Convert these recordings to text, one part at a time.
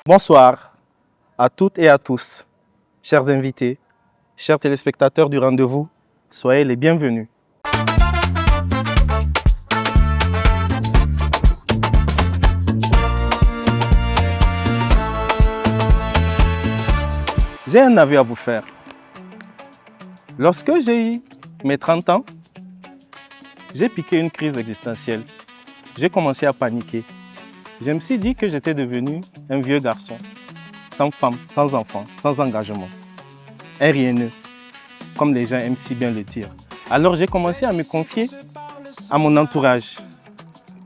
Bonsoir à toutes et à tous, chers invités, chers téléspectateurs du rendez-vous, soyez les bienvenus. J'ai un aveu à vous faire. Lorsque j'ai eu mes 30 ans, j'ai piqué une crise existentielle. J'ai commencé à paniquer. Je me suis dit que j'étais devenu un vieux garçon, sans femme, sans enfant, sans engagement. Un rieneux, comme les gens aiment si bien le dire. Alors j'ai commencé à me confier à mon entourage.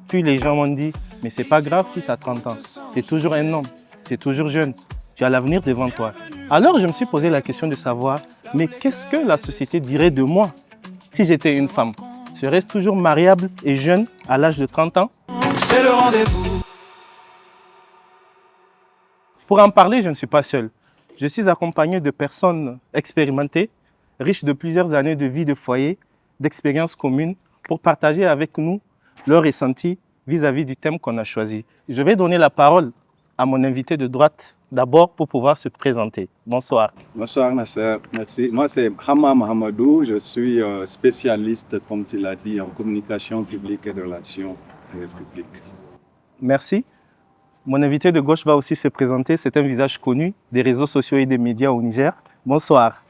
Puis les gens m'ont dit, mais c'est pas grave si tu as 30 ans. Tu es toujours un homme, tu es toujours jeune, tu as l'avenir devant toi. Alors je me suis posé la question de savoir, mais qu'est-ce que la société dirait de moi si j'étais une femme? Serais-je toujours mariable et jeune à l'âge de 30 ans? C'est le rendez-vous. Pour en parler, je ne suis pas seul. Je suis accompagné de personnes expérimentées, riches de plusieurs années de vie de foyer, d'expériences communes, pour partager avec nous leurs ressentis vis-à-vis du thème qu'on a choisi. Je vais donner la parole à mon invité de droite, d'abord pour pouvoir se présenter. Bonsoir. Bonsoir Nasser, merci. Moi c'est Hama Mahamadou, je suis spécialiste, comme tu l'as dit, en communication publique et de relations publiques. Merci. Mon invité de gauche va aussi se présenter. C'est un visage connu des réseaux sociaux et des médias au Niger. Bonsoir.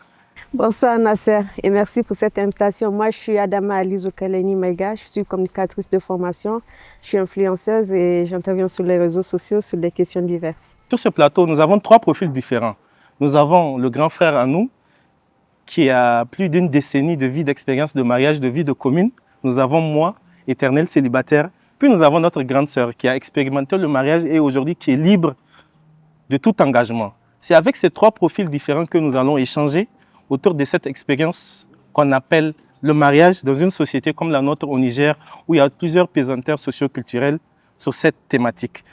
Bonsoir Nasser et merci pour cette invitation. Moi je suis Adama Alizou Kaleni Maïga, je suis communicatrice de formation, je suis influenceuse et j'interviens sur les réseaux sociaux sur des questions diverses. Sur ce plateau, nous avons trois profils différents. Nous avons le grand frère à nous, qui a plus d'une décennie de vie d'expérience de mariage, de vie de commune. Nous avons moi, éternel célibataire. Puis nous avons notre grande sœur qui a expérimenté le mariage et aujourd'hui qui est libre de tout engagement. C'est avec ces trois profils différents que nous allons échanger autour de cette expérience qu'on appelle le mariage dans une société comme la nôtre au Niger, où il y a plusieurs pesanteurs socioculturels sur cette thématique.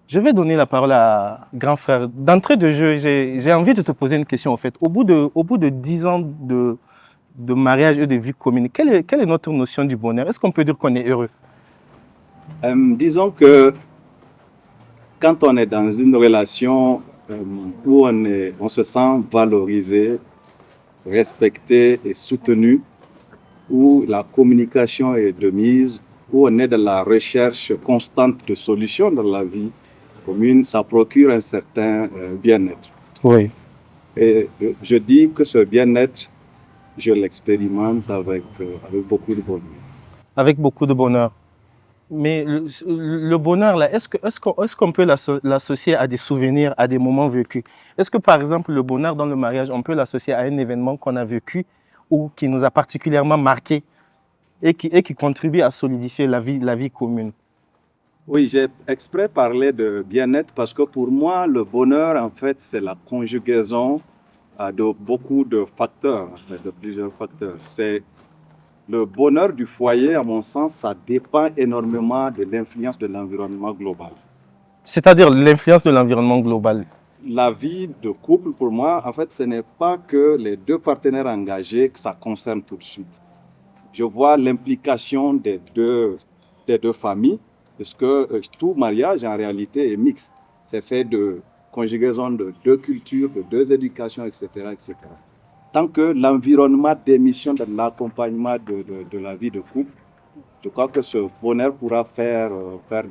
Je vais donner la parole à grand frère. D'entrée de jeu, j'ai envie de te poser une question. En fait. Au bout de 10 ans de mariage et de vie commune, quelle est notre notion du bonheur? Est-ce qu'on peut dire qu'on est heureux? Disons que quand on est dans une relation où on se sent valorisé, respecté et soutenu, où la communication est de mise, où on est dans la recherche constante de solutions dans la vie commune, ça procure un certain bien-être. Oui. Et je dis que ce bien-être, je l'expérimente avec beaucoup de bonheur. Avec beaucoup de bonheur. Mais le bonheur, là, est-ce qu'on peut l'associer à des souvenirs, à des moments vécus? Est-ce que, par exemple, le bonheur dans le mariage, on peut l'associer à un événement qu'on a vécu ou qui nous a particulièrement marqué et qui contribue à solidifier la vie commune? Oui, j'ai exprès parlé de bien-être parce que pour moi, le bonheur, en fait, c'est la conjugaison de beaucoup de facteurs, de plusieurs facteurs. C'est le bonheur du foyer, à mon sens, ça dépend énormément de l'influence de l'environnement global. C'est-à-dire l'influence de l'environnement global. La vie de couple, pour moi, en fait, ce n'est pas que les deux partenaires engagés que ça concerne tout de suite. Je vois l'implication des deux familles, parce que tout mariage, en réalité, est mixte. C'est fait de conjugaison de deux cultures, de deux éducations, etc., etc. Tant que l'environnement d'émission de l'accompagnement de la vie de couple, je crois que ce bonheur pourra faire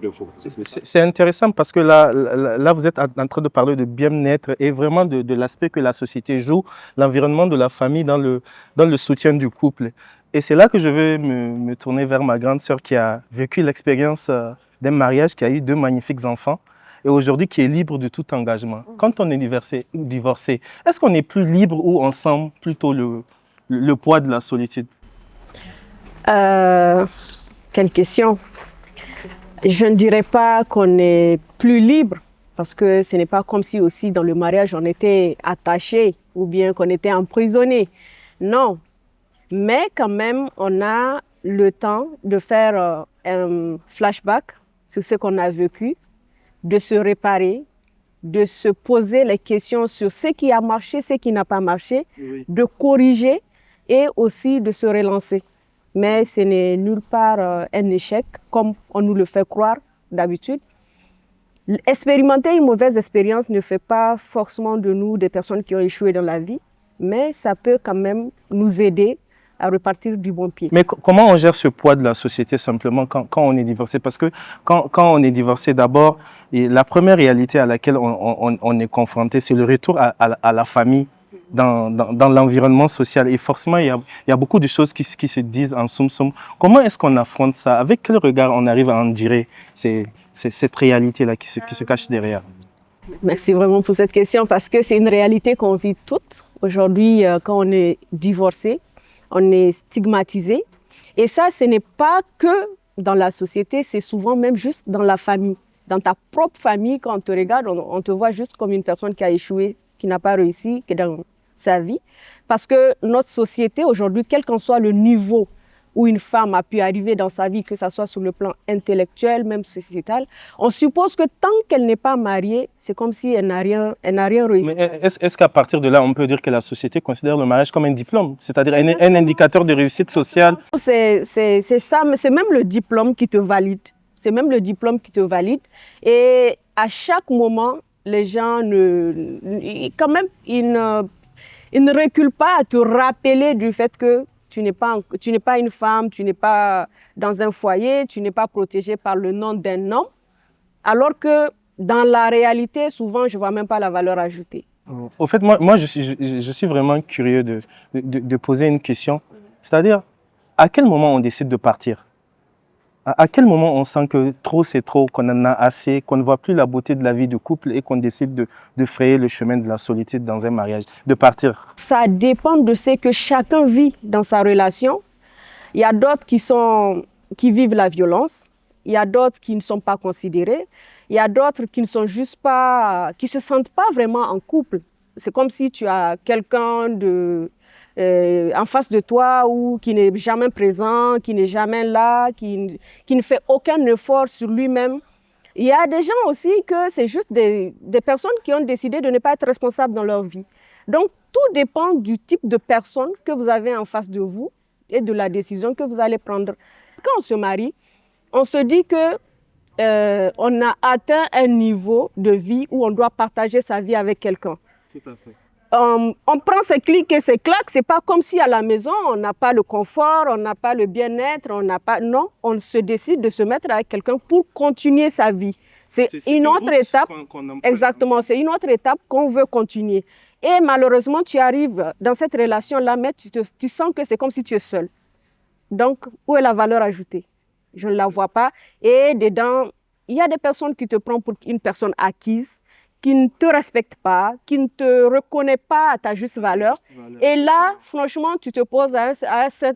défaut. C'est intéressant parce que là, vous êtes en train de parler de bien-être et vraiment de l'aspect que la société joue, l'environnement de la famille dans le soutien du couple. Et c'est là que je vais me tourner vers ma grande sœur qui a vécu l'expérience d'un mariage, qui a eu 2 magnifiques enfants et aujourd'hui qui est libre de tout engagement. Quand on est divorcé, est-ce qu'on est plus libre ou on sent plutôt le poids de la solitude? Quelle question. Je ne dirais pas qu'on est plus libre parce que ce n'est pas comme si aussi dans le mariage on était attaché ou bien qu'on était emprisonné. Non, mais quand même on a le temps de faire un flashback sur ce qu'on a vécu, de se réparer, de se poser les questions sur ce qui a marché, ce qui n'a pas marché, oui, de corriger et aussi de se relancer. Mais ce n'est nulle part un échec, comme on nous le fait croire d'habitude. Expérimenter une mauvaise expérience ne fait pas forcément de nous des personnes qui ont échoué dans la vie, mais ça peut quand même nous aider à repartir du bon pied. Mais comment on gère ce poids de la société simplement quand on est divorcé? Parce que quand on est divorcé, d'abord, la première réalité à laquelle on est confronté, c'est le retour à la famille dans l'environnement social. Et forcément, il y a beaucoup de choses qui se disent en soum-soum. Comment est-ce qu'on affronte ça? Avec quel regard on arrive à endurer cette réalité-là qui se cache derrière? Merci vraiment pour cette question parce que c'est une réalité qu'on vit toutes. Aujourd'hui, quand on est divorcé, on est stigmatisé. Et ça, ce n'est pas que dans la société, c'est souvent même juste dans la famille. Dans ta propre famille, quand on te regarde, on te voit juste comme une personne qui a échoué, qui n'a pas réussi dans sa vie. Parce que notre société aujourd'hui, quel qu'en soit le niveau où une femme a pu arriver dans sa vie, que ce soit sur le plan intellectuel, même sociétal, on suppose que tant qu'elle n'est pas mariée, c'est comme si elle n'a rien réussi. Mais est-ce qu'à partir de là, on peut dire que la société considère le mariage comme un diplôme, c'est-à-dire un indicateur de réussite sociale? C'est ça, mais c'est même le diplôme qui te valide. C'est même le diplôme qui te valide. Et à chaque moment, les gens ils ne reculent pas à te rappeler du fait que tu n'es pas une femme, tu n'es pas dans un foyer, tu n'es pas protégée par le nom d'un homme. Alors que dans la réalité, souvent, je ne vois même pas la valeur ajoutée. Au fait, moi je suis vraiment curieux de poser une question. C'est-à-dire, à quel moment on décide de partir? À quel moment on sent que trop c'est trop, qu'on en a assez, qu'on ne voit plus la beauté de la vie de couple et qu'on décide de frayer le chemin de la solitude dans un mariage, de partir? Ça dépend de ce que chacun vit dans sa relation. Il y a d'autres qui vivent la violence, il y a d'autres qui ne sont pas considérés, il y a d'autres qui ne sont juste pas, qui se sentent pas vraiment en couple. C'est comme si tu as quelqu'un en face de toi ou qui n'est jamais présent, qui n'est jamais là, qui ne fait aucun effort sur lui-même. Il y a des gens aussi que c'est juste des personnes qui ont décidé de ne pas être responsables dans leur vie. Donc, tout dépend du type de personne que vous avez en face de vous et de la décision que vous allez prendre. Quand on se marie, on se dit que on a atteint un niveau de vie où on doit partager sa vie avec quelqu'un. Tout à fait. On prend ses clics et ses claques, c'est pas comme si à la maison on n'a pas le confort, on n'a pas le bien-être, non, on se décide de se mettre avec quelqu'un pour continuer sa vie. C'est une autre étape, exactement, c'est une autre étape qu'on veut continuer. Et malheureusement, tu arrives dans cette relation-là, mais tu sens que c'est comme si tu es seul. Donc, où est la valeur ajoutée? Je ne la vois pas. Et dedans, il y a des personnes qui te prennent pour une personne acquise, qui ne te respecte pas, qui ne te reconnaît pas à ta juste valeur. Et là, franchement, tu te poses à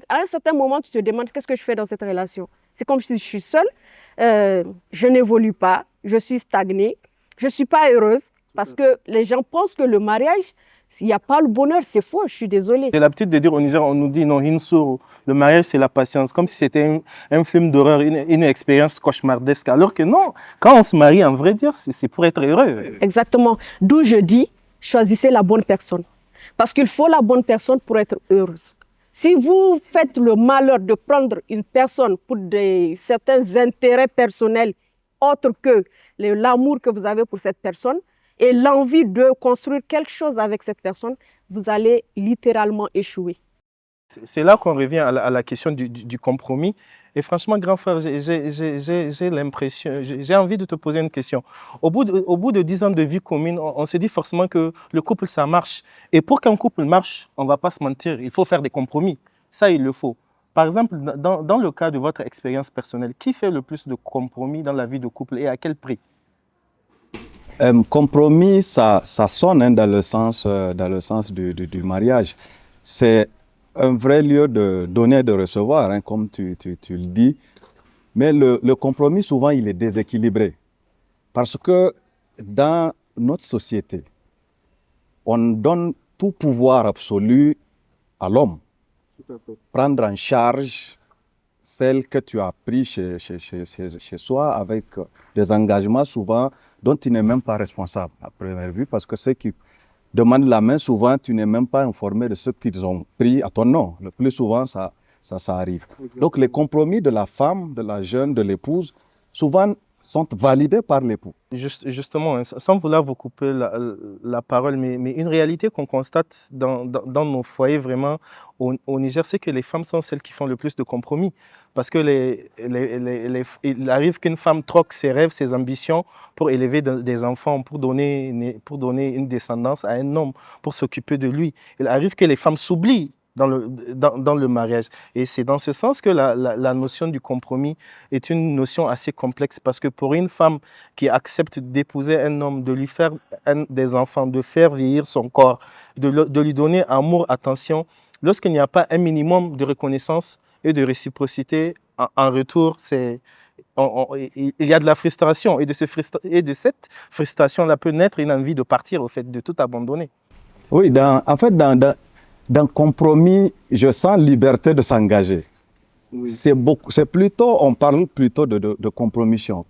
un certain moment, tu te demandes qu'est-ce que je fais dans cette relation. C'est comme si je suis seule, je n'évolue pas, je suis stagnée, je ne suis pas heureuse parce que les gens pensent que le mariage, s'il n'y a pas le bonheur, c'est faux, je suis désolée. J'ai l'habitude de dire au Niger, on nous dit non, Hinsuru, le mariage c'est la patience, comme si c'était un film d'horreur, une expérience cauchemardesque. Alors que non, quand on se marie, en vrai dire, c'est pour être heureux. Exactement. D'où je dis, choisissez la bonne personne. Parce qu'il faut la bonne personne pour être heureuse. Si vous faites le malheur de prendre une personne pour certains intérêts personnels autres que l'amour que vous avez pour cette personne, et l'envie de construire quelque chose avec cette personne, vous allez littéralement échouer. C'est là qu'on revient à la question du compromis. Et franchement, grand frère, j'ai l'impression, j'ai envie de te poser une question. Au bout de 10 ans de vie commune, on se dit forcément que le couple, ça marche. Et pour qu'un couple marche, on ne va pas se mentir, il faut faire des compromis. Ça, il le faut. Par exemple, dans le cas de votre expérience personnelle, qui fait le plus de compromis dans la vie de couple et à quel prix? Compromis, ça sonne dans le sens du mariage. C'est un vrai lieu de donner et de recevoir, hein, comme tu le dis. Mais le compromis, souvent, il est déséquilibré. Parce que dans notre société, on donne tout pouvoir absolu à l'homme. Prendre en charge celle que tu as pris chez soi avec des engagements souvent dont tu n'es même pas responsable à première vue, parce que ceux qui demandent la main, souvent tu n'es même pas informé de ce qu'ils ont pris à ton nom. Le plus souvent, ça arrive. Donc les compromis de la femme, de la jeune, de l'épouse, souvent sont validées par l'époux. Justement, hein, sans vouloir vous couper la parole, mais une réalité qu'on constate dans nos foyers vraiment au Niger, c'est que les femmes sont celles qui font le plus de compromis. Parce que il arrive qu'une femme troque ses rêves, ses ambitions pour élever des enfants, pour donner une descendance à un homme, pour s'occuper de lui. Il arrive que les femmes s'oublient dans le mariage. Et c'est dans ce sens que la notion du compromis est une notion assez complexe, parce que pour une femme qui accepte d'épouser un homme, de lui faire des enfants, de faire vieillir son corps, de lui donner amour, attention, lorsqu'il n'y a pas un minimum de reconnaissance et de réciprocité en retour, il y a de la frustration. Et de cette frustration-là peut naître une envie de partir, au fait, de tout abandonner. Oui, en fait, dans compromis, je sens liberté de s'engager. Oui. C'est plutôt, on parle plutôt de compromission.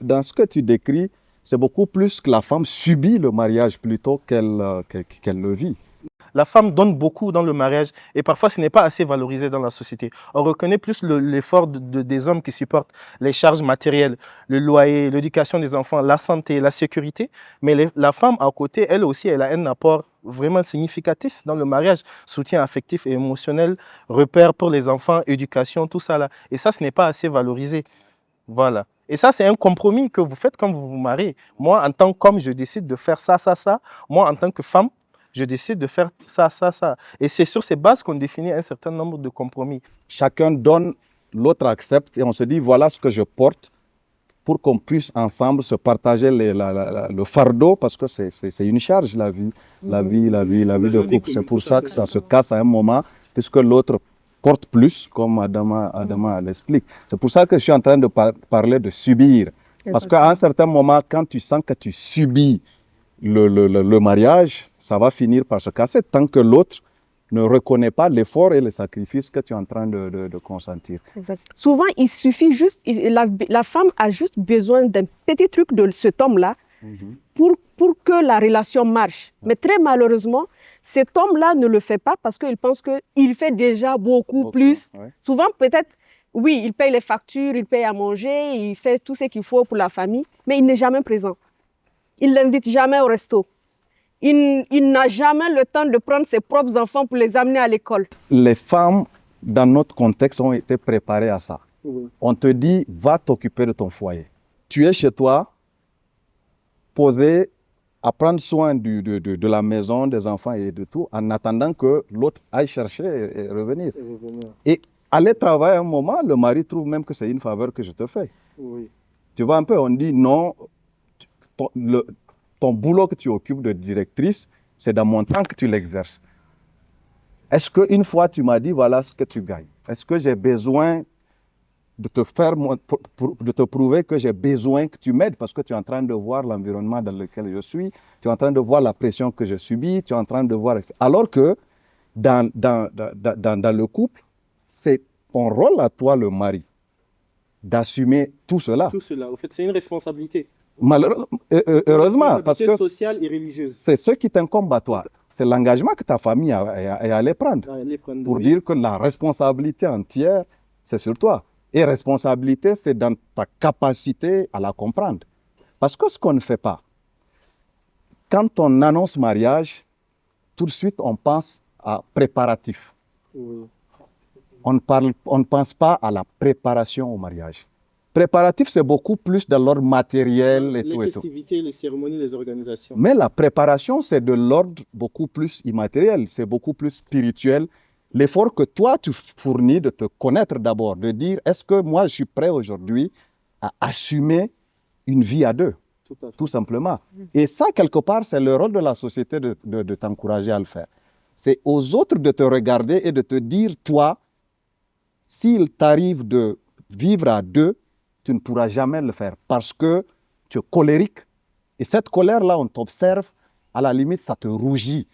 Dans ce que tu décris, c'est beaucoup plus que la femme subit le mariage plutôt qu'elle le vit. La femme donne beaucoup dans le mariage et parfois ce n'est pas assez valorisé dans la société. On reconnaît plus l'effort des hommes qui supportent les charges matérielles, le loyer, l'éducation des enfants, la santé, la sécurité. Mais la femme à côté, elle aussi, elle a un apport vraiment significatif dans le mariage, soutien affectif et émotionnel, repères pour les enfants, éducation, tout ça là. Et ça, ce n'est pas assez valorisé. Voilà. Et ça, c'est un compromis que vous faites quand vous vous mariez. Moi, en tant qu'homme, je décide de faire ça, ça, ça. Moi, en tant que femme, je décide de faire ça, ça, ça. Et c'est sur ces bases qu'on définit un certain nombre de compromis. Chacun donne, l'autre accepte et on se dit, voilà ce que je porte pour qu'on puisse ensemble se partager le fardeau, parce que c'est une charge, la vie de couple. C'est pour ça que ça se casse à un moment, puisque l'autre porte plus, comme Adama l'explique. C'est pour ça que je suis en train de parler de subir. Parce qu'à un certain moment, quand tu sens que tu subis le mariage, ça va finir par se casser tant que l'autre ne reconnaît pas l'effort et le sacrifice que tu es en train de consentir. Exact. Souvent, il suffit juste, la femme a juste besoin d'un petit truc de cet homme-là pour que la relation marche. Mais très malheureusement, cet homme-là ne le fait pas parce qu'il pense qu'il fait déjà beaucoup plus. Ouais. Souvent, peut-être, oui, il paye les factures, il paye à manger, il fait tout ce qu'il faut pour la famille, mais il n'est jamais présent. Il ne l'invite jamais au resto. Il n'a jamais le temps de prendre ses propres enfants pour les amener à l'école. Les femmes, dans notre contexte, ont été préparées à ça. Oui. On te dit, va t'occuper de ton foyer. Tu es chez toi, posé à prendre soin de la maison, des enfants et de tout, en attendant que l'autre aille chercher et revenir. Et aller travailler un moment, le mari trouve même que c'est une faveur que je te fais. Oui. Tu vois un peu, on dit non, ton boulot que tu occupes de directrice, c'est dans mon temps que tu l'exerces. Est-ce qu'une fois tu m'as dit, voilà ce que tu gagnes? Est-ce que j'ai besoin de te faire, de te prouver que j'ai besoin que tu m'aides parce que tu es en train de voir l'environnement dans lequel je suis, tu es en train de voir la pression que je subis, tu es en train de voir... Alors que dans le couple, c'est ton rôle à toi, le mari, d'assumer tout cela. Tout cela, en fait, c'est une responsabilité. Heureusement, parce que sociale et religieuse. C'est ce qui t'incombe à toi. C'est l'engagement que ta famille est allée prendre pour dire que la responsabilité entière, c'est sur toi. Et responsabilité, c'est dans ta capacité à la comprendre. Parce que ce qu'on ne fait pas, quand on annonce mariage, tout de suite, on pense à préparatif. Oui. On ne pense pas à la préparation au mariage. Préparatif, c'est beaucoup plus de l'ordre matériel et tout. Les festivités, les cérémonies, les organisations. Mais la préparation, c'est de l'ordre beaucoup plus immatériel, c'est beaucoup plus spirituel. L'effort que toi, tu fournis de te connaître d'abord, de dire, est-ce que moi, je suis prêt aujourd'hui à assumer une vie à deux, tout simplement. Et ça, quelque part, c'est le rôle de la société de t'encourager à le faire. C'est aux autres de te regarder et de te dire, toi, s'il t'arrive de vivre à deux, tu ne pourras jamais le faire parce que tu es colérique. Et cette colère-là, on t'observe, à la limite, ça te rougit.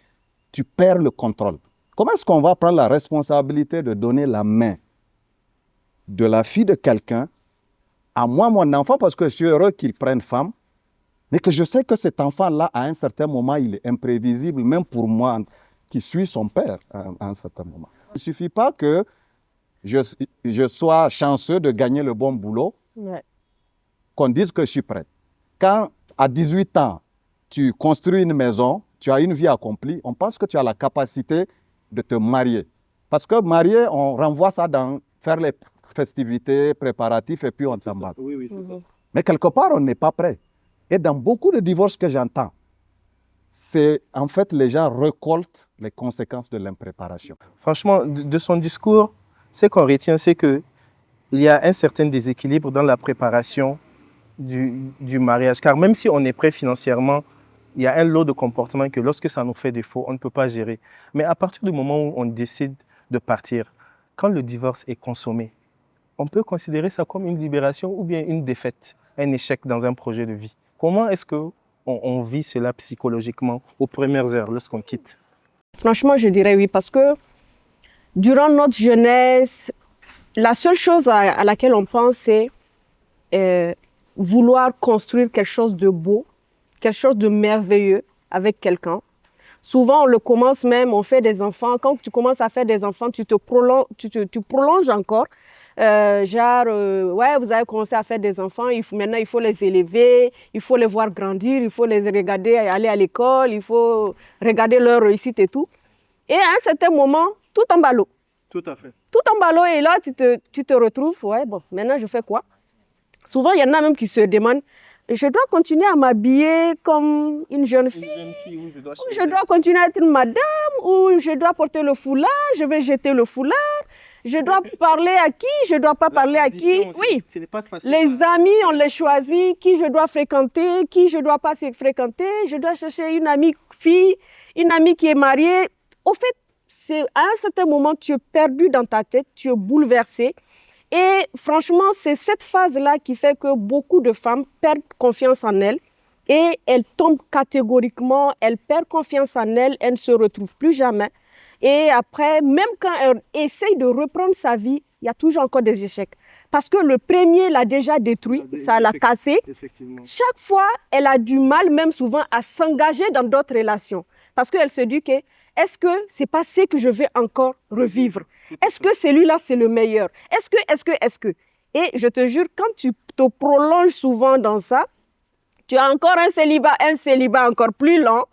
Tu perds le contrôle. Comment est-ce qu'on va prendre la responsabilité de donner la main de la fille de quelqu'un à moi, mon enfant, parce que je suis heureux qu'il prenne femme, mais que je sais que cet enfant-là, à un certain moment, il est imprévisible, même pour moi, qui suis son père à un certain moment. Il ne suffit pas que je sois chanceux de gagner le bon boulot. Ouais. qu'on dise que je suis prêt. Quand à 18 ans, tu construis une maison, tu as une vie accomplie, on pense que tu as la capacité de te marier. Parce que marier, on renvoie ça dans faire les festivités, préparatifs et puis on t'emballe. Oui, oui, c'est ça. Mais quelque part, on n'est pas prêt. Et dans beaucoup de divorces que j'entends, c'est en fait les gens récoltent les conséquences de l'impréparation. Franchement, de son discours, ce qu'on retient, c'est qu'il y a un certain déséquilibre dans la préparation du mariage. Car même si on est prêt financièrement, il y a un lot de comportements que lorsque ça nous fait défaut, on ne peut pas gérer. Mais à partir du moment où on décide de partir, quand le divorce est consommé, on peut considérer ça comme une libération ou bien une défaite, un échec dans un projet de vie. Comment est-ce qu'on vit cela psychologiquement aux premières heures lorsqu'on quitte? Franchement, je dirais oui, parce que durant notre jeunesse, la seule chose à laquelle on pense, c'est vouloir construire quelque chose de beau, quelque chose de merveilleux avec quelqu'un. Souvent, on le commence même, on fait des enfants. Quand tu commences à faire des enfants, tu prolonges encore. Ouais, vous avez commencé à faire des enfants, maintenant il faut les élever, il faut les voir grandir, il faut les regarder aller à l'école, il faut regarder leur réussite et tout. Et à un certain moment, tout en ballot. Tout à fait. Tout en ballot, et là, tu te retrouves, ouais, bon, maintenant je fais quoi? Souvent, il y en a même qui se demandent, je dois continuer à m'habiller comme une jeune fille, Ou je dois continuer à être une madame, ou je dois porter le foulard, je vais jeter le foulard, je dois parler à qui, je ne dois pas parler à qui. Oui, ce n'est pas facile. les amis, on les choisit, qui je dois fréquenter, qui je ne dois pas fréquenter, je dois chercher une amie fille, une amie qui est mariée. Au fait, à un certain moment, tu es perdu dans ta tête, tu es bouleversé. Et franchement, c'est cette phase-là qui fait que beaucoup de femmes perdent confiance en elles et elles tombent catégoriquement, elles perdent confiance en elles, elles ne se retrouvent plus jamais. Et après, même quand elle essaye de reprendre sa vie, il y a toujours encore des échecs. Parce que le premier l'a déjà détruit, ça l'a cassé. Chaque fois, elle a du mal, même souvent, à s'engager dans d'autres relations. Parce qu'elle se dit que, est-ce que ce n'est pas ce que je vais encore revivre? Est-ce que celui-là, c'est le meilleur? Est-ce que? Et je te jure, quand tu te prolonges souvent dans ça, tu as encore un célibat encore plus lent,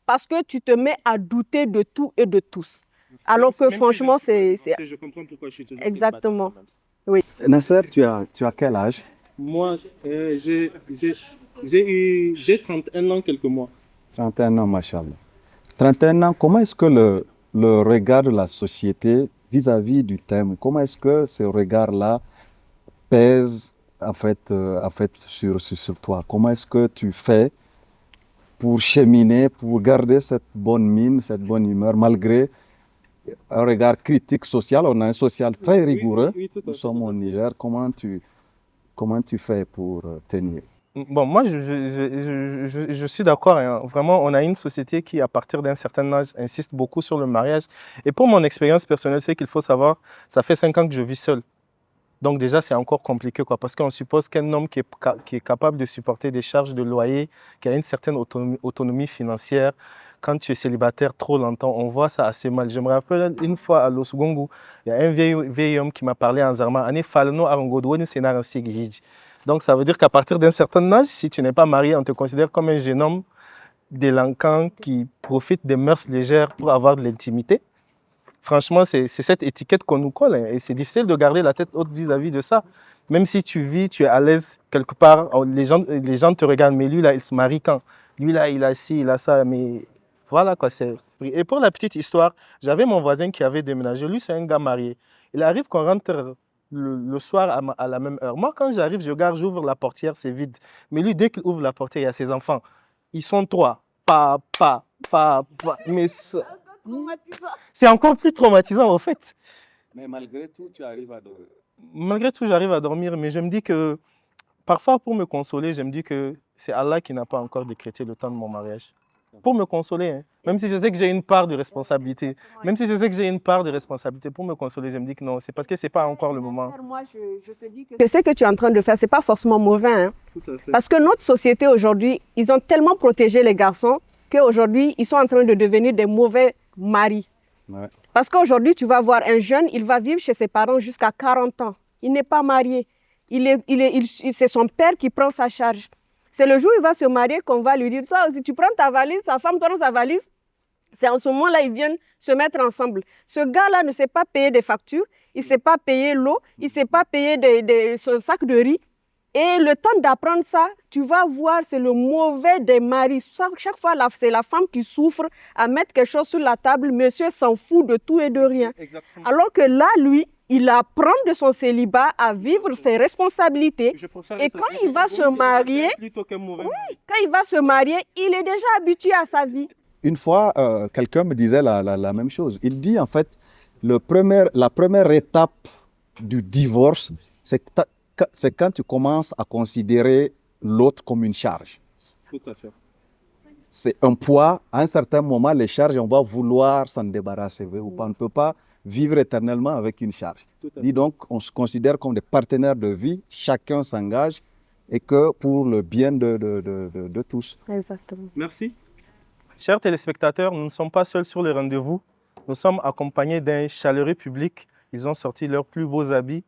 parce que tu te mets à douter de tout et de tous. Alors que franchement, c'est... Je comprends pourquoi je te dis. Exactement. Oui. Nasser, tu as quel âge? Moi, j'ai 31 ans quelques mois. 31 ans, machallah. 31 ans, comment est-ce que le regard de la société vis-à-vis du thème, comment est-ce que ce regard-là pèse en fait sur toi? Comment est-ce que tu fais pour cheminer, pour garder cette bonne mine, cette bonne humeur, malgré un regard critique social? On a un social très rigoureux. Nous sommes au Niger. Comment tu fais pour tenir? Bon, moi, je suis d'accord. Hein. Vraiment, on a une société qui, à partir d'un certain âge, insiste beaucoup sur le mariage. Et pour mon expérience personnelle, c'est qu'il faut savoir, ça fait 5 ans que je vis seul. Donc déjà, c'est encore compliqué, quoi, parce qu'on suppose qu'un homme qui est capable de supporter des charges de loyer, qui a une certaine autonomie financière, quand tu es célibataire trop longtemps, on voit ça assez mal. Je me rappelle une fois à Losgungu, il y a un vieil homme qui m'a parlé en zarma. Donc ça veut dire qu'à partir d'un certain âge, si tu n'es pas marié, on te considère comme un jeune homme délinquant qui profite des mœurs légères pour avoir de l'intimité. Franchement, c'est cette étiquette qu'on nous colle, hein, et c'est difficile de garder la tête haute vis-à-vis de ça. Même si tu vis, tu es à l'aise quelque part, les gens te regardent, mais lui là, il se marie quand? Lui là, il a ci, il a ça, mais voilà quoi. Et pour la petite histoire, j'avais mon voisin qui avait déménagé, lui c'est un gars marié. Il arrive qu'on rentre le soir à la même heure. Moi quand j'arrive, je regarde, j'ouvre la portière, c'est vide. Mais lui, dès qu'il ouvre la portière, il y a ses enfants. Ils sont 3, papa, mais c'est encore plus traumatisant au fait. Mais malgré tout, tu arrives à dormir. Malgré tout, j'arrive à dormir, mais je me dis que, parfois pour me consoler, je me dis que c'est Allah qui n'a pas encore décrété le temps de mon mariage. Pour me consoler, hein. Même si je sais que j'ai une part de responsabilité, pour me consoler, je me dis que non, c'est parce que ce n'est pas encore le moment. Moi, je te dis que ce que tu es en train de faire, ce n'est pas forcément mauvais. Hein. Tout à fait. Parce que notre société aujourd'hui, ils ont tellement protégé les garçons qu'aujourd'hui, ils sont en train de devenir des mauvais maris. Ouais. Parce qu'aujourd'hui, tu vas voir un jeune, il va vivre chez ses parents jusqu'à 40 ans. Il n'est pas marié. c'est son père qui prend sa charge. C'est le jour où il va se marier qu'on va lui dire, toi aussi, tu prends ta valise, sa femme prend sa valise. C'est en ce moment-là, ils viennent se mettre ensemble. Ce gars-là ne sait pas payer des factures, il ne sait pas payer l'eau, il ne sait pas payer son sac de riz. Et le temps d'apprendre ça, tu vas voir, c'est le mauvais des maris. Chaque fois, c'est la femme qui souffre à mettre quelque chose sur la table. Monsieur s'en fout de tout et de rien. Exactement. Alors que là, lui, il apprend de son célibat à vivre ses responsabilités. Et quand il va se marier, quand il va se marier, il est déjà habitué à sa vie. Une fois, quelqu'un me disait la même chose. Il dit en fait, la première étape du divorce, c'est quand tu commences à considérer l'autre comme une charge. Tout à fait. C'est un poids. À un certain moment, les charges, on va vouloir s'en débarrasser. On ne peut pas vivre éternellement avec une charge. Dis donc, on se considère comme des partenaires de vie. Chacun s'engage et que pour le bien de tous. Exactement. Merci. Chers téléspectateurs, nous ne sommes pas seuls sur le rendez-vous. Nous sommes accompagnés d'un chaleureux public. Ils ont sorti leurs plus beaux habits.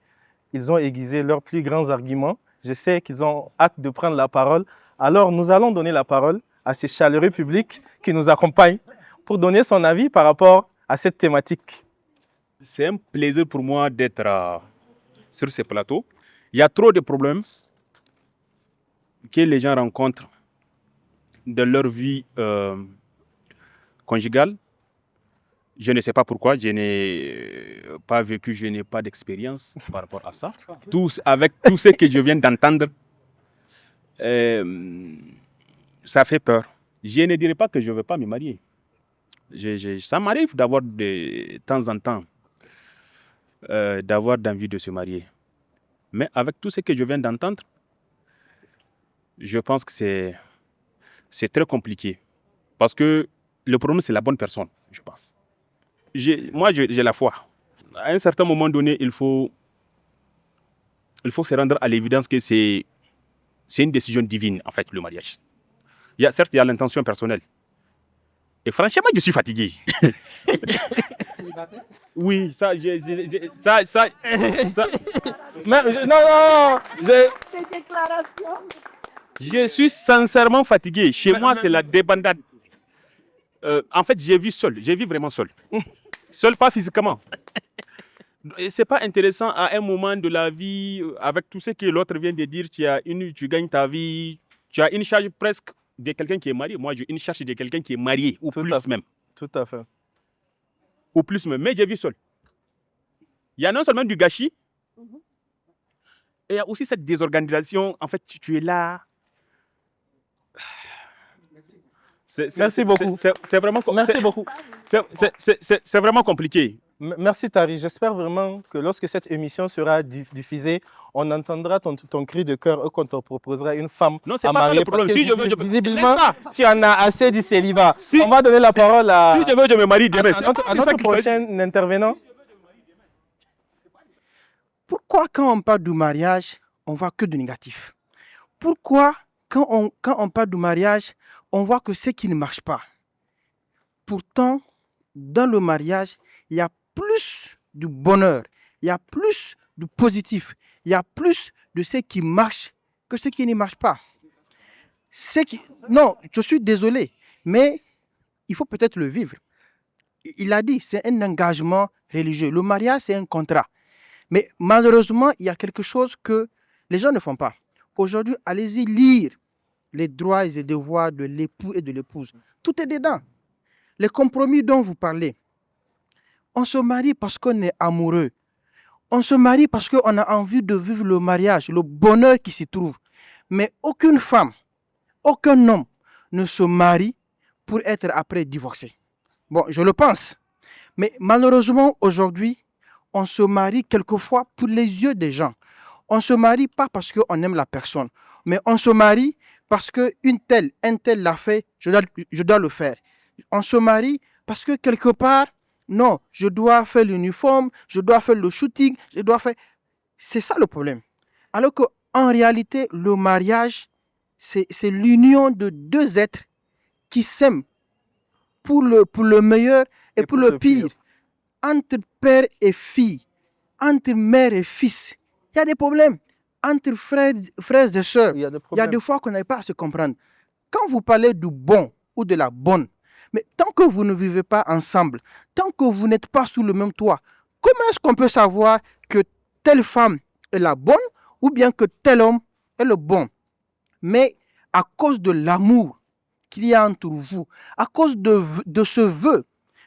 Ils ont aiguisé leurs plus grands arguments. Je sais qu'ils ont hâte de prendre la parole. Alors, nous allons donner la parole à ce chaleureux public qui nous accompagne pour donner son avis par rapport à cette thématique. C'est un plaisir pour moi d'être sur ce plateau. Il y a trop de problèmes que les gens rencontrent dans leur vie conjugale. Je ne sais pas pourquoi, je n'ai pas vécu, je n'ai pas d'expérience par rapport à ça. Avec tout ce que je viens d'entendre, ça fait peur. Je ne dirais pas que je ne veux pas me marier. Ça m'arrive d'avoir de temps en temps, d'avoir envie de se marier. Mais avec tout ce que je viens d'entendre, je pense que c'est très compliqué. Parce que le problème, c'est la bonne personne, je pense. Moi, j'ai la foi. À un certain moment donné, il faut se rendre à l'évidence que c'est une décision divine, en fait, le mariage. Certes, il y a l'intention personnelle. Et franchement, je suis fatigué. Oui, ça. Je suis sincèrement fatigué. Chez moi, c'est la débandade. En fait, j'ai vu vraiment seul. Seul, pas physiquement. Et c'est pas intéressant à un moment de la vie, avec tout ce que l'autre vient de dire, tu gagnes ta vie, tu as une charge presque de quelqu'un qui est marié. Moi, j'ai une charge de quelqu'un qui est marié, ou plus même. Tout à fait. Ou plus même, mais j'ai vu seul. Il y a non seulement du gâchis, et il y a aussi cette désorganisation. En fait, tu es là. Merci beaucoup. C'est vraiment, Merci beaucoup. C'est vraiment compliqué. Merci Tari. J'espère vraiment que lorsque cette émission sera diffusée, on entendra ton cri de cœur et qu'on te proposera une femme non, c'est à pas marier. Ça le problème. Si je veux, visiblement, tu en as assez du célibat. On va donner la parole à... Si je veux, je me marie demain. À notre prochain intervenant. Pourquoi quand on parle du mariage, on voit que du négatif? Pourquoi quand on parle du mariage, on voit que ce qui ne marche pas? Pourtant, dans le mariage, il y a plus du bonheur, il y a plus du positif, il y a plus de ce qui marche que ce qui ne marche pas. Non, je suis désolé, mais il faut peut-être le vivre. Il a dit, c'est un engagement religieux. Le mariage, c'est un contrat. Mais malheureusement, il y a quelque chose que les gens ne font pas. Aujourd'hui, allez-y lire les droits et les devoirs de l'époux et de l'épouse. Tout est dedans. Les compromis dont vous parlez. On se marie parce qu'on est amoureux. On se marie parce qu'on a envie de vivre le mariage, le bonheur qui s'y trouve. Mais aucune femme, aucun homme ne se marie pour être après divorcé. Bon, je le pense. Mais malheureusement, aujourd'hui, on se marie quelquefois pour les yeux des gens. On ne se marie pas parce qu'on aime la personne, mais on se marie parce qu'un tel l'a fait, je dois le faire. On se marie parce que quelque part, non, je dois faire l'uniforme, je dois faire le shooting, je dois faire... C'est ça le problème. Alors qu'en réalité, le mariage, c'est l'union de deux êtres qui s'aiment pour le meilleur et pour le pire. Entre père et fille, entre mère et fils, il y a des problèmes. entre frères et sœurs, Il y a des il y a problèmes. des fois qu'on n'arrive pas à se comprendre. Quand vous parlez du bon ou de la bonne, mais tant que vous ne vivez pas ensemble, tant que vous n'êtes pas sous le même toit, comment est-ce qu'on peut savoir que telle femme est la bonne ou bien que tel homme est le bon? Mais à cause de l'amour qu'il y a entre vous, à cause de ce vœu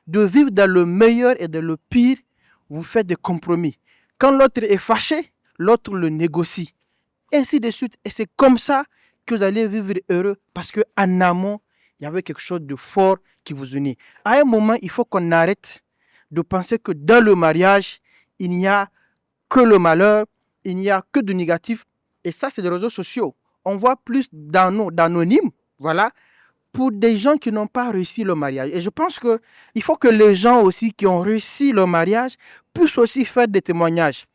de vivre dans le meilleur et dans le pire, vous faites des compromis. Quand l'autre est fâché, l'autre le négocie. Ainsi de suite. Et c'est comme ça que vous allez vivre heureux parce qu'en amont, il y avait quelque chose de fort qui vous unit. À un moment, il faut qu'on arrête de penser que dans le mariage, il n'y a que le malheur, il n'y a que du négatif. Et ça, c'est les réseaux sociaux. On voit plus d'anonymes, voilà, pour des gens qui n'ont pas réussi le mariage. Et je pense qu'il faut que les gens aussi qui ont réussi le mariage puissent aussi faire des témoignages.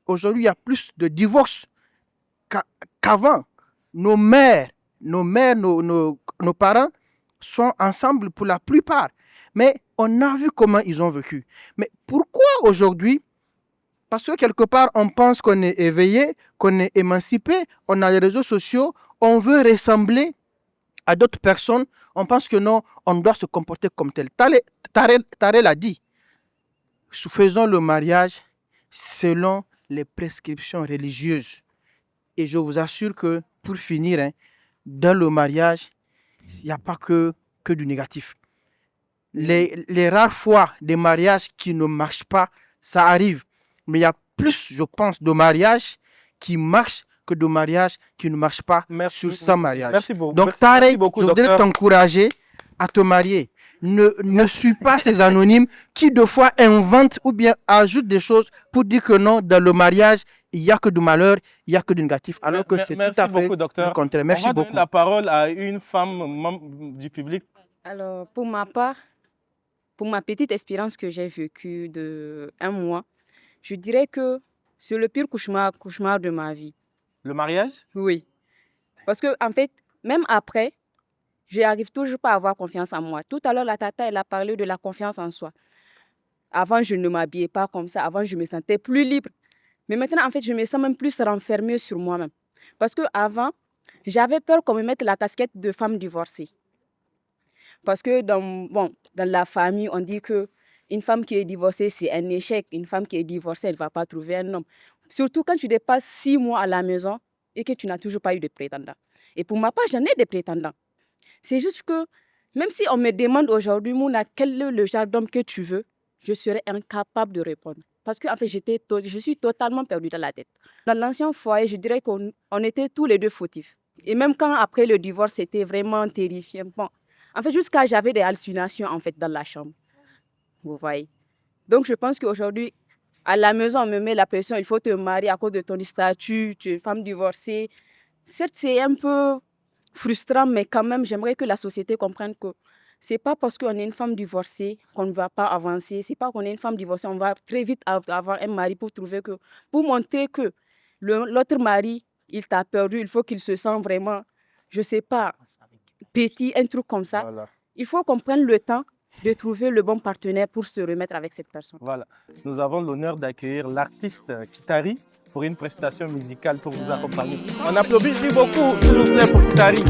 Aujourd'hui, il y a plus de divorces qu'avant. Nos mères, nos parents sont ensemble pour la plupart. Mais on a vu comment ils ont vécu. Mais pourquoi aujourd'hui? Parce que quelque part, on pense qu'on est éveillé, qu'on est émancipé, on a les réseaux sociaux, on veut ressembler à d'autres personnes, on pense que non, on doit se comporter comme tel. Tarel a dit, faisons le mariage selon les prescriptions religieuses. Et je vous assure que, pour finir, dans le mariage, il n'y a pas que du négatif. Les rares fois des mariages qui ne marchent pas, ça arrive. Mais il y a plus, je pense, de mariages qui marchent que de mariages qui ne marchent pas sur ce mariage. Merci beaucoup. Donc, Tarek, je voudrais t'encourager à te marier. Ne suis pas ces anonymes qui, de fois, inventent ou bien ajoutent des choses pour dire que non, dans le mariage, il n'y a que du malheur, il n'y a que du négatif. Alors que c'est tout à fait le contraire. Merci beaucoup. On va beaucoup. donner la parole à une femme membre du public. Alors, pour ma part, pour ma petite expérience que j'ai vécue de 1 mois, je dirais que c'est le pire cauchemar de ma vie. Le mariage? Oui. Parce que, en fait, même après, je n'arrive toujours pas à avoir confiance en moi. Tout à l'heure, la tata, elle a parlé de la confiance en soi. Avant, je ne m'habillais pas comme ça. Avant, je me sentais plus libre. Mais maintenant, en fait, je me sens même plus renfermée sur moi-même. Parce qu'avant, j'avais peur qu'on me mette la casquette de femme divorcée. Parce que dans la famille, on dit qu'une femme qui est divorcée, c'est un échec. Une femme qui est divorcée, elle ne va pas trouver un homme. Surtout quand tu dépasses 6 mois à la maison et que tu n'as toujours pas eu de prétendant. Et pour ma part, j'en ai des prétendants. C'est juste que, même si on me demande aujourd'hui, Mouna, quel est le genre d'homme que tu veux, je serais incapable de répondre. Parce que en fait, je suis totalement perdue dans la tête. Dans l'ancien foyer, je dirais qu'on était tous les deux fautifs. Et même quand, après le divorce, c'était vraiment terrifiant. Bon, en fait, jusqu'à j'avais des hallucinations en fait, dans la chambre. Vous voyez. Donc, je pense qu'aujourd'hui, à la maison, on me met la pression, il faut te marier à cause de ton statut, tu es femme divorcée. Certes, c'est un peu frustrant, mais quand même, j'aimerais que la société comprenne que ce n'est pas parce qu'on est une femme divorcée qu'on ne va pas avancer. Ce n'est pas qu'on est une femme divorcée, on va très vite avoir un mari pour montrer que l'autre mari, il t'a perdu, il faut qu'il se sente vraiment, je ne sais pas, petit, un truc comme ça. Voilà. Il faut qu'on prenne le temps de trouver le bon partenaire pour se remettre avec cette personne. Voilà. Nous avons l'honneur d'accueillir l'artiste Kitari pour une prestation musicale pour vous accompagner. On applaudit beaucoup, s'il vous plaît, pour Kitari.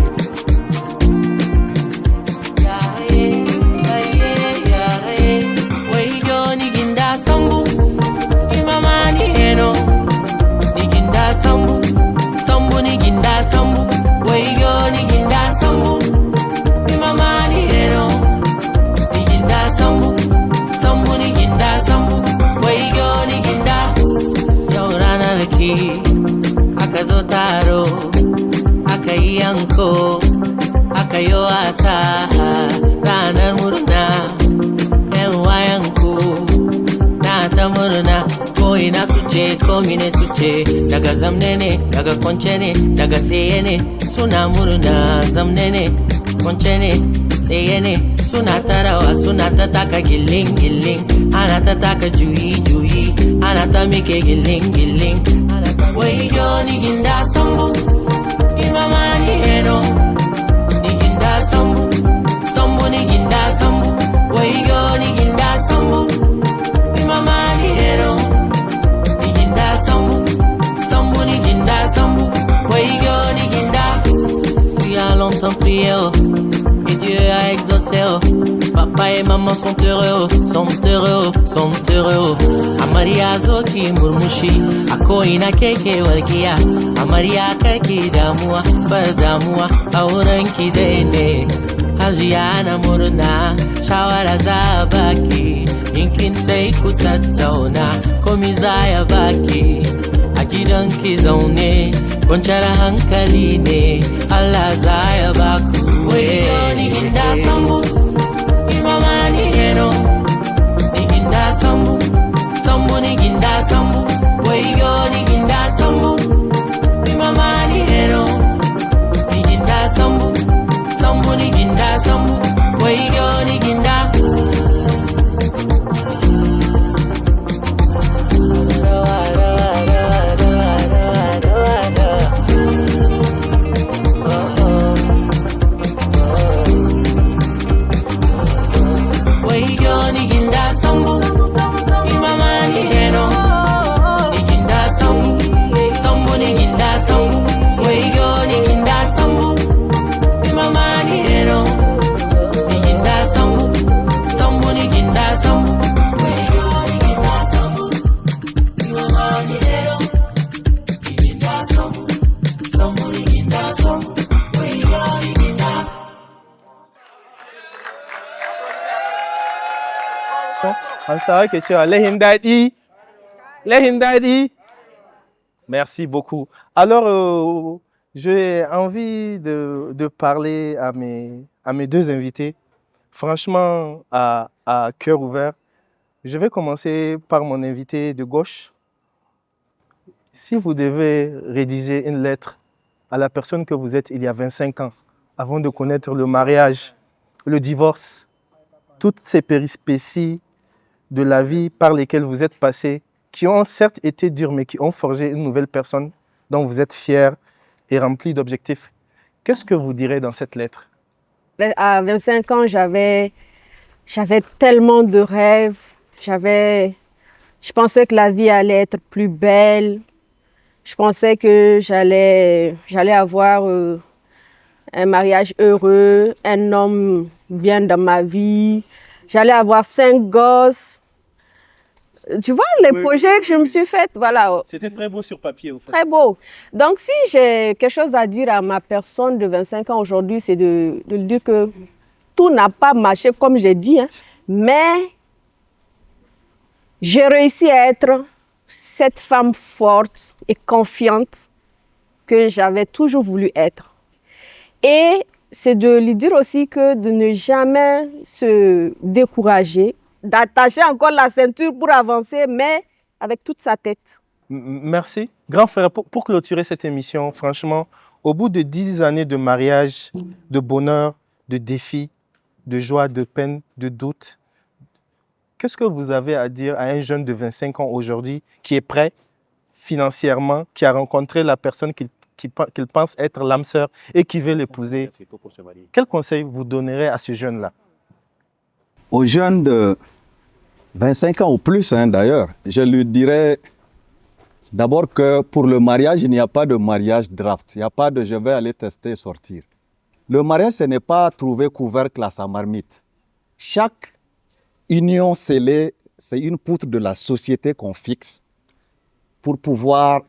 Aka zo taro, aka yi yanko, aka yi wasa ranar murna, yan wayanku na ta murna, ko ina suce, ko mine suce, daga zamne ne, daga kwance ne, daga tsaye ne, suna murna, zamne ne, kwance ne, tsaye ne, suna ta rawa, suna ta taka gilling gilling, ana ta taka juyi juyi, ana ta mike gilling gilling. Wai yo ni ginda sambu, imama ni heno, ni ginda sambu, sambu ni ginda sambu. Wai yo ni ginda sambu, imama ni heno, ni ginda sambu, sambu ni ginda sambu. t'ont prié, oh. Et Dieu a exaucé, oh. Papa et maman sont heureux, oh. Sont heureux, oh. Sont heureux, oh. Amaria zoki murmushi, ako ina keke walkiya. Amaria kaki damuwa, bar damuwa, aurenki daidai. Hajiya na murna, shawara za baki. In kin tai ku tattauna, komi za ya baki. A gidanki zaune, kwanciyar hankali ne, Allah za ya baku. Wayo ni ginda sambu, imama ni heno. Ni ginda sambu, sambu ni ginda sambu. Wayo ni ginda sambu, imama ni heno. Ni ginda sambu, sambu ni ginda sambu. Wayo ni ginda. Ansara que tu as Lehindadi. Lehindadi. Merci beaucoup. Alors, j'ai envie de parler à mes deux invités. Franchement, à cœur ouvert. Je vais commencer par mon invité de gauche. Si vous devez rédiger une lettre à la personne que vous êtes il y a 25 ans, avant de connaître le mariage, le divorce, toutes ces péripéties de la vie par lesquelles vous êtes passé, qui ont certes été dures, mais qui ont forgé une nouvelle personne dont vous êtes fier et rempli d'objectifs. Qu'est-ce que vous direz dans cette lettre? À 25 ans, j'avais tellement de rêves. Je pensais que la vie allait être plus belle. Je pensais que j'allais avoir un mariage heureux, un homme bien dans ma vie. J'allais avoir 5 gosses. Tu vois, les projets que je me suis faits, voilà. C'était très beau sur papier, au fait. Très beau. Donc, si j'ai quelque chose à dire à ma personne de 25 ans aujourd'hui, c'est de lui dire que tout n'a pas marché comme j'ai dit, hein, mais j'ai réussi à être cette femme forte et confiante que j'avais toujours voulu être. Et c'est de lui dire aussi que de ne jamais se décourager, d'attacher encore la ceinture pour avancer, mais avec toute sa tête. Merci. Grand frère, pour clôturer cette émission, franchement, au bout de 10 années de mariage, de bonheur, de défis, de joie, de peine, de doute, qu'est-ce que vous avez à dire à un jeune de 25 ans aujourd'hui qui est prêt financièrement, qui a rencontré la personne qu'il pense être l'âme sœur et qui veut l'épouser? Quel conseil vous donnerez à ce jeune-là? Aux jeunes de 25 ans ou plus, hein, d'ailleurs, je lui dirais d'abord que pour le mariage, il n'y a pas de mariage draft. Il n'y a pas de « je vais aller tester et sortir ». Le mariage, ce n'est pas trouver couvercle à sa marmite. Chaque union scellée, c'est une poutre de la société qu'on fixe pour pouvoir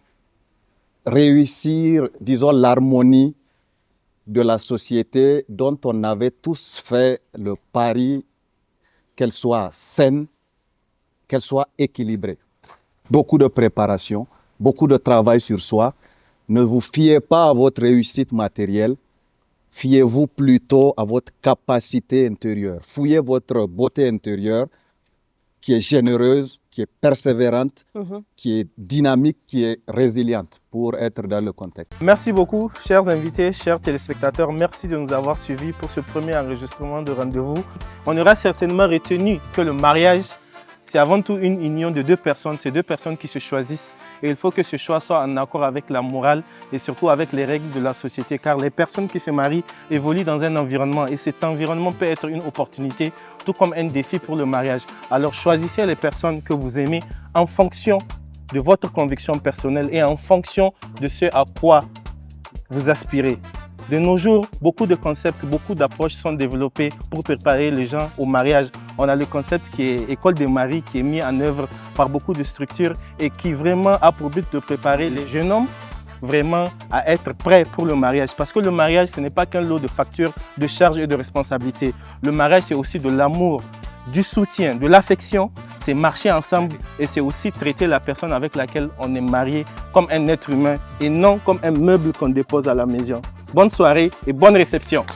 réussir, disons, l'harmonie de la société dont on avait tous fait le pari qu'elle soit saine, qu'elle soit équilibrée. Beaucoup de préparation, beaucoup de travail sur soi. Ne vous fiez pas à votre réussite matérielle, fiez-vous plutôt à votre capacité intérieure. Fouillez votre beauté intérieure qui est généreuse, qui est persévérante, qui est dynamique, qui est résiliente pour être dans le contexte. Merci beaucoup, chers invités, chers téléspectateurs. Merci de nous avoir suivis pour ce premier enregistrement de rendez-vous. On aura certainement retenu que le mariage, c'est avant tout une union de deux personnes. C'est deux personnes qui se choisissent. Et il faut que ce choix soit en accord avec la morale et surtout avec les règles de la société. Car les personnes qui se marient évoluent dans un environnement et cet environnement peut être une opportunité, tout comme un défi pour le mariage. Alors choisissez les personnes que vous aimez en fonction de votre conviction personnelle et en fonction de ce à quoi vous aspirez. De nos jours, beaucoup de concepts, beaucoup d'approches sont développées pour préparer les gens au mariage. On a le concept qui est École des maris, qui est mis en œuvre par beaucoup de structures et qui vraiment a pour but de préparer les jeunes hommes vraiment à être prêts pour le mariage. Parce que le mariage, ce n'est pas qu'un lot de factures, de charges et de responsabilités. Le mariage, c'est aussi de l'amour, du soutien, de l'affection. C'est marcher ensemble et c'est aussi traiter la personne avec laquelle on est marié comme un être humain et non comme un meuble qu'on dépose à la maison. Bonne soirée et bonne réception.